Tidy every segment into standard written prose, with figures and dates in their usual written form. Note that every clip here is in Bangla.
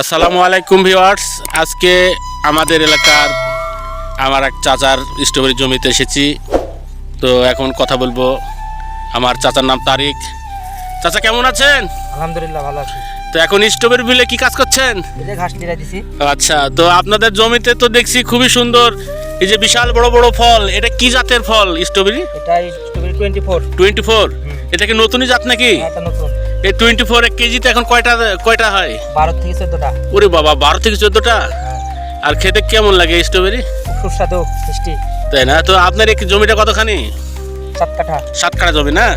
আসসালামু আলাইকুম ভিউয়ার্স। আজকে আমাদের এলাকার আমার এক চাচার স্ট্রবেরি জমিতে এসেছি। তো এখন কথা বলবো। আমার চাচার নাম তারিক। চাচা কেমন আছেন? আলহামদুলিল্লাহ ভালো আছি। তো এখন স্ট্রবেরি বিলে কি কাজ করছেন? এই ঘাস নিয়ে দিছি। আচ্ছা, তো আপনাদের জমিতে তো দেখছি খুবই সুন্দর, এই যে বিশাল বড় বড় ফল, এটা কি জাতের ফল স্ট্রবেরি? এটা স্ট্রবেরি 24। এটা কি নতুনই জাত নাকি? এটা নতুন। এই 24 এক কেজিতে এখন কয়টা হয়? 12 থেকে 14টা। ওরে বাবা, 12 থেকে 14টা। আর খেতে কেমন লাগে স্ট্রবেরি? সুস্বাদু মিষ্টি। তাই না? তো আপনার এই জমিটা কতখানি? 7 কাঠা। 7 কাঠা জমি না?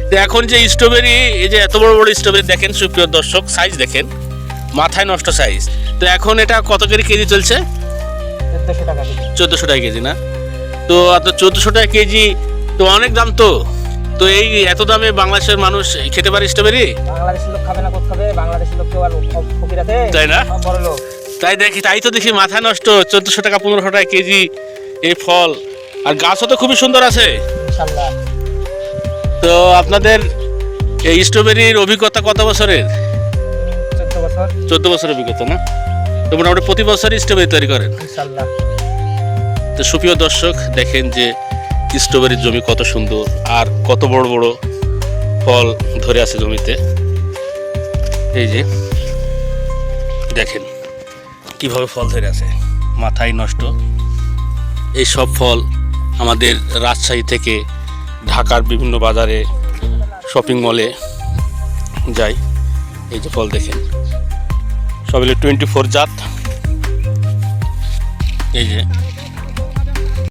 তো এখন যে স্ট্রবেরি, এই যে এত বড় বড় স্ট্রবেরি দেখেন সুপ্রিয় দর্শক, সাইজ দেখেন, মাথায় নষ্ট সাইজ। তো এখন এটা কত করে কেজি চলছে? 1400 টাকা কেজি। 1400 টাকা কেজি না? তো 1400 টাকা কেজি তো অনেক দাম। তো এই এত দামে বাংলাদেশের মানুষ খেতে পারে স্ট্রবেরি? বাংলাদেশের লোক খাবে না, কোথা খাবে? বাংলাদেশের লোক কেউ আর ফকির আছে? তাই না? বড় লোক। তাই তো দেখি মাথা নষ্ট। 1400 টাকা 1500 টাকা কেজি এই ফল। আর গাছও তো খুবই সুন্দর আছে ইনশাআল্লাহ। তো আপনাদের এই স্ট্রবেরির অভিজ্ঞতা কত বছরের? 14 বছর। 14 বছরের অভিজ্ঞতা না? তো মোটামুটি প্রতি বছরই স্ট্রবেরি তৈরি করেন? ইনশাআল্লাহ। তো সুপ্রিয় দর্শক দেখেন যে স্ট্রবেরির জমি কত সুন্দর আর কত বড় বড় ফল ধরে আছে জমিতে। এই যে দেখেন কিভাবে ফল ধরে আছে, মাথায় নষ্ট। এই সব ফল আমাদের রাজশাহী থেকে ঢাকার বিভিন্ন বাজারে, শপিং মলে যায়। এই যে ফল দেখেন, সব 24 জাত। এই যে